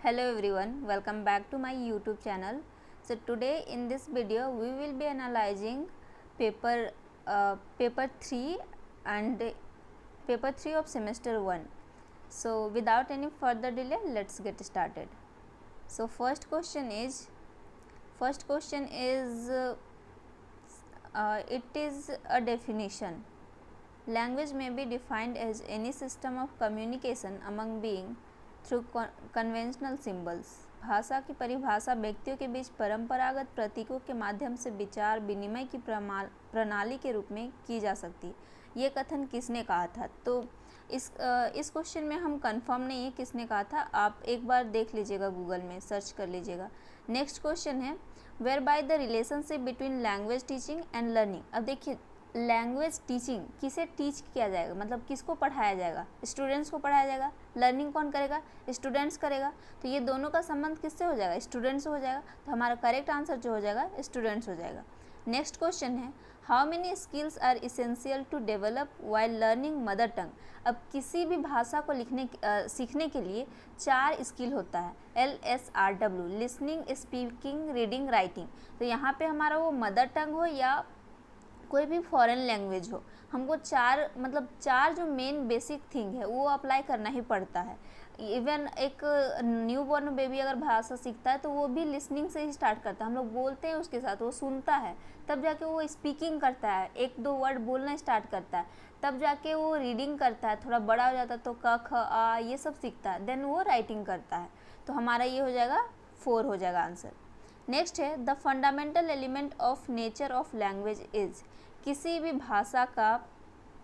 Hello everyone, welcome back to my YouTube channel. So today in this video we will be analyzing paper 3 and paper 3 of semester 1. So without any further delay, let's get started. So first question is it is a definition. Language may be defined as any system of communication among beings through conventional symbols. भाषा की परिभाषा व्यक्तियों के बीच परंपरागत प्रतीकों के माध्यम से विचार विनिमय की प्रणाली के रूप में की जा सकती है। ये कथन किसने कहा था? तो इस क्वेश्चन में हम कंफर्म नहीं है किसने कहा था, आप एक बार देख लीजिएगा, गूगल में सर्च कर लीजिएगा। नेक्स्ट क्वेश्चन है where by the relationship between language teaching and learning. अब देखिए, लैंग्वेज टीचिंग किसे टीच किया जाएगा, मतलब किसको पढ़ाया जाएगा? स्टूडेंट्स को पढ़ाया जाएगा। लर्निंग कौन करेगा? स्टूडेंट्स करेगा। तो ये दोनों का संबंध किससे हो जाएगा? स्टूडेंट्स से हो जाएगा। तो हमारा करेक्ट आंसर जो हो जाएगा स्टूडेंट्स हो जाएगा। नेक्स्ट क्वेश्चन है how many skills are essential to develop while learning mother tongue. अब किसी भी भाषा को सीखने के लिए 4 स्किल होता है, LSRW, listening, speaking, reading, writing. तो यहाँ पे हमारा वो मदर टंग हो या कोई भी फॉरेन लैंग्वेज हो, हमको 4 जो मेन बेसिक थिंग है वो अप्लाई करना ही पड़ता है। इवन एक न्यू बॉर्न बेबी अगर भाषा सीखता है तो वो भी लिसनिंग से ही स्टार्ट करता है। हम लोग बोलते हैं उसके साथ, वो सुनता है, तब जाके वो स्पीकिंग करता है, 1-2 वर्ड बोलना स्टार्ट करता है, तब जाके वो रीडिंग करता है, थोड़ा बड़ा हो जाता है तो क ख आ ये सब सीखता है, देन वो राइटिंग करता है। तो हमारा ये हो जाएगा 4 हो जाएगा आंसर। नेक्स्ट है the fundamental element of nature of language is. किसी भी भाषा का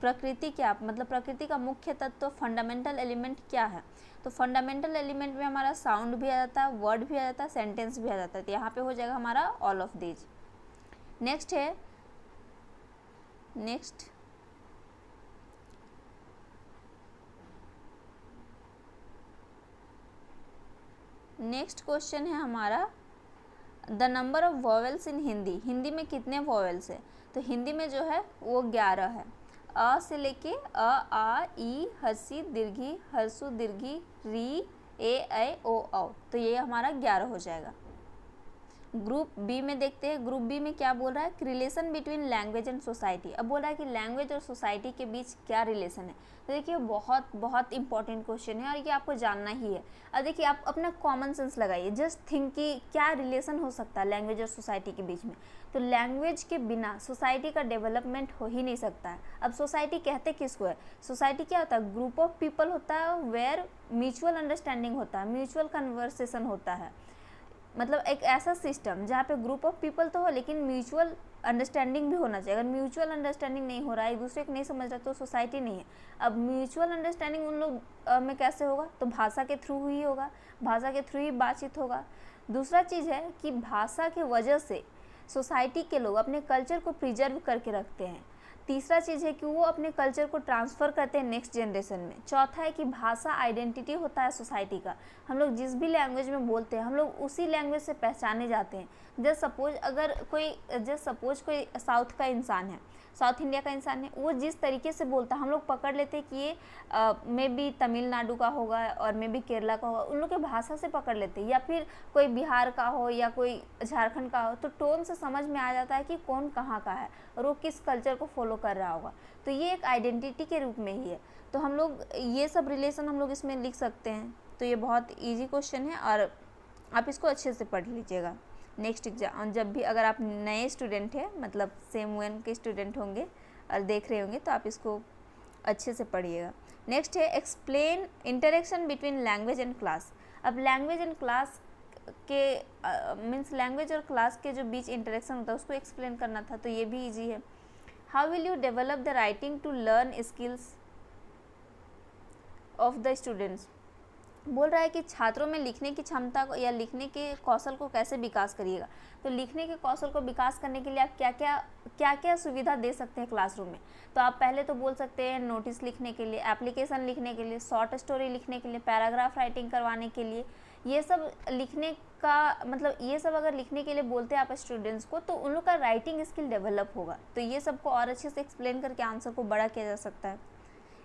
प्रकृति क्या, मतलब प्रकृति का मुख्य तत्व, फंडामेंटल एलिमेंट क्या है? तो फंडामेंटल एलिमेंट में हमारा साउंड भी आ जाता है, वर्ड भी आ जाता है, सेंटेंस भी आ जाता है। तो यहाँ पे हो जाएगा हमारा all of these. Next question है हमारा द नंबर ऑफ वॉवेल्स इन हिंदी। हिंदी में कितने वॉवेल्स है? तो हिंदी में जो है वो 11 है। अ से लेके अ, आ, ई, हर्षी, दीर्घी, हर्षु, दीर्घी, री, ए, ऐ, ओ, औ। तो ये हमारा 11 हो जाएगा। ग्रुप बी में देखते हैं, ग्रुप बी में क्या बोल रहा है? Relation between language and society. अब बोल रहा है कि लैंग्वेज और सोसाइटी के बीच क्या रिलेशन है। तो देखिए बहुत बहुत इंपॉर्टेंट क्वेश्चन है और ये आपको जानना ही है। अब देखिए आप अपना कॉमन सेंस लगाइए, जस्ट थिंक कि क्या रिलेशन हो सकता है लैंग्वेज और सोसाइटी के बीच में। तो लैंग्वेज के बिना सोसाइटी का डेवलपमेंट हो ही नहीं सकता है। अब सोसाइटी कहते किसको है? सोसाइटी क्या होता है? ग्रुप ऑफ पीपल होता है वेयर म्यूचुअल अंडरस्टैंडिंग होता है, म्यूचुअल कन्वर्सेशन होता है। मतलब एक ऐसा सिस्टम जहाँ पे ग्रुप ऑफ पीपल तो हो लेकिन म्यूचुअल अंडरस्टैंडिंग भी होना चाहिए। अगर म्यूचुअल अंडरस्टैंडिंग नहीं हो रहा है, एक दूसरे को नहीं समझ रहा, तो सोसाइटी नहीं है। अब म्यूचुअल अंडरस्टैंडिंग उन लोग में कैसे होगा? तो भाषा के थ्रू ही होगा, भाषा के थ्रू ही बातचीत होगा। दूसरा चीज़ है कि भाषा के वजह से सोसाइटी के लोग अपने कल्चर को प्रिजर्व करके रखते हैं। तीसरा चीज़ है कि वो अपने कल्चर को ट्रांसफ़र करते हैं नेक्स्ट जनरेशन में। चौथा है कि भाषा आइडेंटिटी होता है सोसाइटी का। हम लोग जिस भी लैंग्वेज में बोलते हैं हम लोग उसी लैंग्वेज से पहचाने जाते हैं। जस्ट सपोज कोई साउथ का इंसान है, साउथ इंडिया का इंसान है, वो जिस तरीके से बोलता है हम लोग पकड़ लेते हैं कि ये मे बी तमिलनाडु का होगा और मे बी केरला का होगा, उन लोग के भाषा से पकड़ लेते हैं। या फिर कोई बिहार का हो या कोई झारखंड का हो, तो टोन से समझ में आ जाता है कि कौन कहाँ का है और वो किस कल्चर को फॉलो कर रहा होगा। तो ये एक आइडेंटिटी के रूप में ही है। तो हम लोग ये सब रिलेशन हम लोग इसमें लिख सकते हैं। तो ये बहुत ईजी क्वेश्चन है और आप इसको अच्छे से पढ़ लीजिएगा। नेक्स्ट एग्जाम जब भी अगर आप नए स्टूडेंट हैं, मतलब सेम वन के स्टूडेंट होंगे और देख रहे होंगे, तो आप इसको अच्छे से पढ़िएगा। नेक्स्ट है explain interaction between language and class. अब लैंग्वेज एंड क्लास के मीन्स लैंग्वेज और क्लास के जो बीच इंटरेक्शन होता है उसको एक्सप्लेन करना था, तो ये भी ईजी है। How will you develop the writing to learn skills of the students. बोल रहा है कि छात्रों में लिखने की क्षमता को या लिखने के कौशल को कैसे विकास करिएगा। तो लिखने के कौशल को विकास करने के लिए आप क्या क्या सुविधा दे सकते हैं क्लासरूम में। तो आप पहले तो बोल सकते हैं नोटिस लिखने के लिए, एप्लीकेशन लिखने के लिए, शॉर्ट स्टोरी लिखने के लिए, पैराग्राफ राइटिंग करवाने के लिए। ये सब लिखने का मतलब ये सब अगर लिखने के लिए बोलते हैं आप स्टूडेंट्स को, तो उन लोग का राइटिंग स्किल डेवलप होगा। तो ये सबको और अच्छे से एक्सप्लेन करके आंसर को बड़ा किया जा सकता है।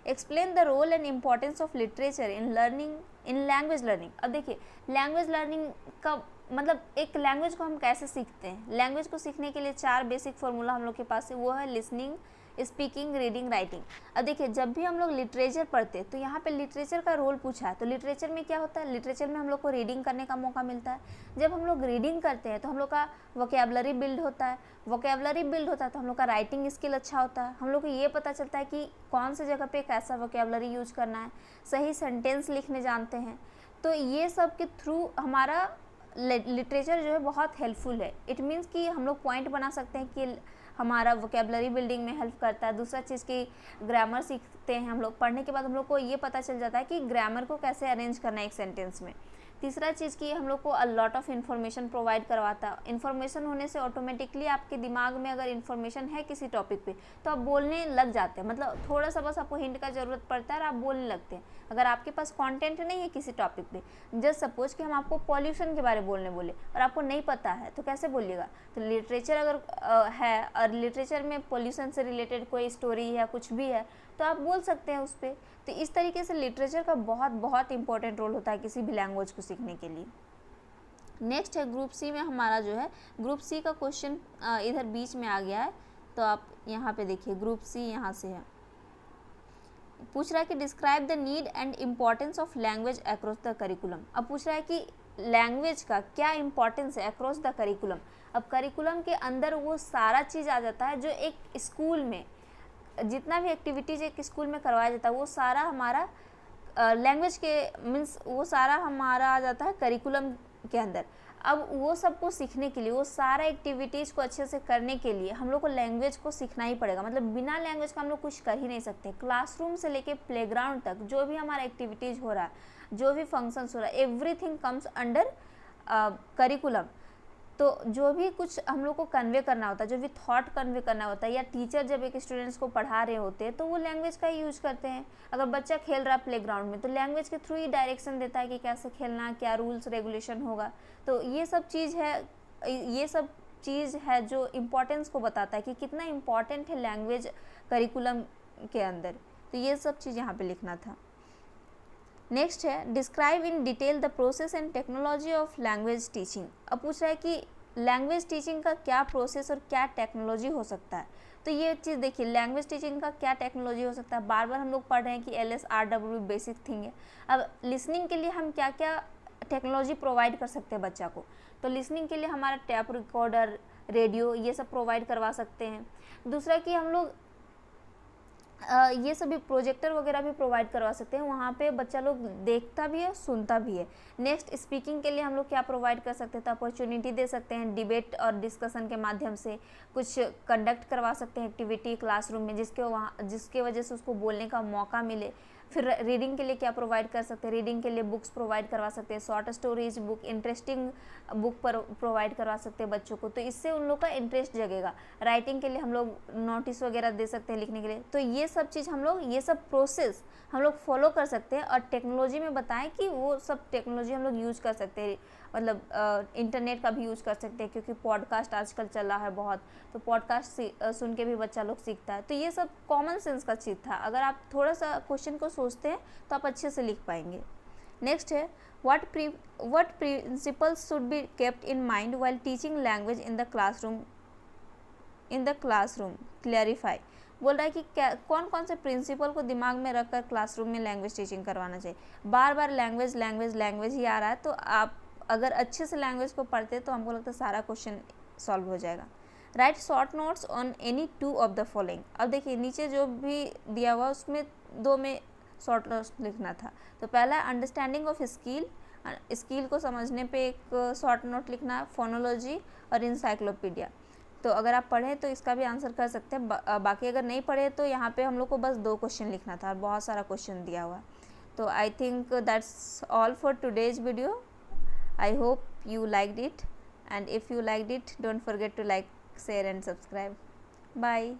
Explain the role and importance of literature in learning in language learning. अब देखिए लैंग्वेज लर्निंग का मतलब एक लैंग्वेज को हम कैसे सीखते हैं। लैंग्वेज को सीखने के लिए 4 बेसिक फार्मूला हम लोग के पास है, वो है लिसनिंग, स्पीकिंग, रीडिंग, राइटिंग। अब देखिए जब भी हम लोग लिटरेचर पढ़ते हैं तो यहाँ पे लिटरेचर का रोल पूछा है, तो लिटरेचर में क्या होता है, लिटरेचर में हम लोग को रीडिंग करने का मौका मिलता है। जब हम लोग रीडिंग करते हैं तो हम लोग का वोकेबलरी बिल्ड होता है, वोकेबलरी बिल्ड होता है तो हम लोग का राइटिंग स्किल अच्छा होता है, हम लोग को ये पता चलता है कि कौन सी जगह पे कैसा वोकेबलरी यूज करना है, सही सेंटेंस लिखने जानते हैं। तो ये सब के थ्रू हमारा लिटरेचर जो है बहुत हेल्पफुल है। इट मीन्स कि हम लोग पॉइंट बना सकते हैं कि हमारा वोकेबलरी बिल्डिंग में हेल्प करता है। दूसरा चीज़ की ग्रामर सीखते हैं हम लोग, पढ़ने के बाद हम लोग को ये पता चल जाता है कि ग्रामर को कैसे अरेंज करना है एक सेंटेंस में। तीसरा चीज़ की हम लोग को a lot of information provide करवाता है। इन्फॉर्मेशन होने से ऑटोमेटिकली आपके दिमाग में अगर इन्फॉर्मेशन है किसी टॉपिक पे तो आप बोलने लग जाते हैं, मतलब थोड़ा सा बस आपको हिंट का ज़रूरत पड़ता है और आप बोलने लगते हैं। अगर आपके पास कंटेंट नहीं है किसी टॉपिक पे, जस्ट सपोज कि हम आपको पॉल्यूशन के बारे में बोलने बोले और आपको नहीं पता है तो कैसे बोलिएगा। तो लिटरेचर अगर है और लिटरेचर में पॉल्यूशन से रिलेटेड कोई स्टोरी है कुछ भी है तो आप बोल सकते हैं उस पर। तो इस तरीके से लिटरेचर का बहुत बहुत इंपॉर्टेंट रोल होता है किसी भी लैंग्वेज को सीखने के लिए। नेक्स्ट है ग्रुप सी में हमारा जो है, ग्रुप सी का क्वेश्चन इधर बीच में आ गया है, तो आप यहाँ पे देखिए ग्रुप सी यहाँ से है, पूछ रहा है कि describe the need and importance of language across the curriculum. अब पूछ रहा है कि लैंग्वेज का क्या इंपॉर्टेंस है अक्रॉस द करिकुलम। अब करिकुलम के अंदर वो सारा चीज़ आ जाता है जो एक स्कूल में जितना भी एक्टिविटीज़ एक स्कूल में करवाया जाता है वो सारा हमारा लैंग्वेज के मीन्स वो सारा हमारा आ जाता है करिकुलम के अंदर। अब वो सबको सीखने के लिए, वो सारा एक्टिविटीज़ को अच्छे से करने के लिए हम लोग को लैंग्वेज को सीखना ही पड़ेगा, मतलब बिना लैंग्वेज का हम लोग कुछ कर ही नहीं सकते। क्लासरूम से लेके प्लेग्राउंड तक जो भी हमारा एक्टिविटीज़ हो रहा है, जो भी फंक्शंस हो रहा है, एवरीथिंग कम्स अंडर करिकुलम। तो जो भी कुछ हम लोग को कन्वे करना होता है, जो भी थॉट कन्वे करना होता है, या टीचर जब एक स्टूडेंट्स को पढ़ा रहे होते हैं तो वो लैंग्वेज का ही यूज करते हैं। अगर बच्चा खेल रहा है प्लेग्राउंड में तो लैंग्वेज के थ्रू ही डायरेक्शन देता है कि कैसे खेलना, क्या रूल्स रेगुलेशन होगा। तो ये सब चीज़ है जो इम्पोर्टेंस को बताता है कि कितना इम्पॉर्टेंट है लैंग्वेज करिकुलम के अंदर। तो ये सब चीज़ यहाँ पे लिखना था। नेक्स्ट है describe in detail the process and technology of language teaching. अब पूछ रहा है कि लैंग्वेज टीचिंग का क्या प्रोसेस और क्या टेक्नोलॉजी हो सकता है। तो ये चीज़ देखिए लैंग्वेज टीचिंग का क्या टेक्नोलॉजी हो सकता है। बार बार हम लोग पढ़ रहे हैं कि LSRW बेसिक थिंग है। अब लिसनिंग के लिए हम क्या क्या टेक्नोलॉजी प्रोवाइड कर सकते हैं बच्चा को, तो लिसनिंग के लिए हमारा टैप रिकॉर्डर, रेडियो, ये सब प्रोवाइड करवा सकते हैं। दूसरा कि हम लोग ये सभी प्रोजेक्टर वगैरह भी प्रोवाइड करवा सकते हैं, वहाँ पे बच्चा लोग देखता भी है सुनता भी है। नेक्स्ट स्पीकिंग के लिए हम लोग क्या प्रोवाइड कर सकते हैं, तो अपॉर्चुनिटी दे सकते हैं, डिबेट और डिस्कशन के माध्यम से कुछ कंडक्ट करवा सकते हैं एक्टिविटी क्लासरूम में जिसके वजह से उसको बोलने का मौका मिले। फिर रीडिंग के लिए क्या प्रोवाइड कर सकते हैं, रीडिंग के लिए बुक्स प्रोवाइड करवा सकते हैं, short stories book, interesting book पर प्रोवाइड करवा सकते हैं बच्चों को, तो इससे उन लोग का इंटरेस्ट जगेगा। राइटिंग के लिए हम लोग नोटिस वगैरह दे सकते हैं लिखने के लिए। तो ये सब चीज़ हम लोग, ये सब प्रोसेस हम लोग फॉलो कर सकते हैं और टेक्नोलॉजी में बताएं कि वो सब टेक्नोलॉजी हम लोग यूज़ कर सकते हैं, मतलब इंटरनेट का भी यूज़ कर सकते हैं क्योंकि पॉडकास्ट आजकल चला है बहुत, तो पॉडकास्ट सुन के भी बच्चा लोग सीखता है। तो ये सब कॉमन सेंस का चीज़ था, अगर आप थोड़ा सा क्वेश्चन को सोचते हैं तो आप अच्छे से लिख पाएंगे। नेक्स्ट है what principles should be kept in mind while teaching language in the classroom clarify। बोल रहा है कि कौन कौन से प्रिंसिपल को दिमाग में रखकर क्लासरूम में लैंग्वेज टीचिंग करवाना चाहिए। बार बार लैंग्वेज लैंग्वेज लैंग्वेज ही आ रहा है, तो आप अगर अच्छे से लैंग्वेज को पढ़ते तो हमको लगता है सारा क्वेश्चन सॉल्व हो जाएगा। Right short notes on any 2 of the following. अब देखिए नीचे जो भी दिया हुआ उसमें 2 में शॉर्ट नोट्स लिखना था। तो पहला अंडरस्टैंडिंग ऑफ स्किल को समझने पे एक शॉर्ट नोट लिखना है, फोनोलॉजी और इंसाइक्लोपीडिया। तो अगर आप पढ़ें तो इसका भी आंसर कर सकते हैं, बाकी अगर नहीं पढ़े तो यहाँ पे हम लोग को बस 2 क्वेश्चन लिखना था और बहुत सारा क्वेश्चन दिया हुआ है। तो I think that's all for today's video. I hope you liked it, and if you liked it, don't forget to like, share and subscribe. Bye.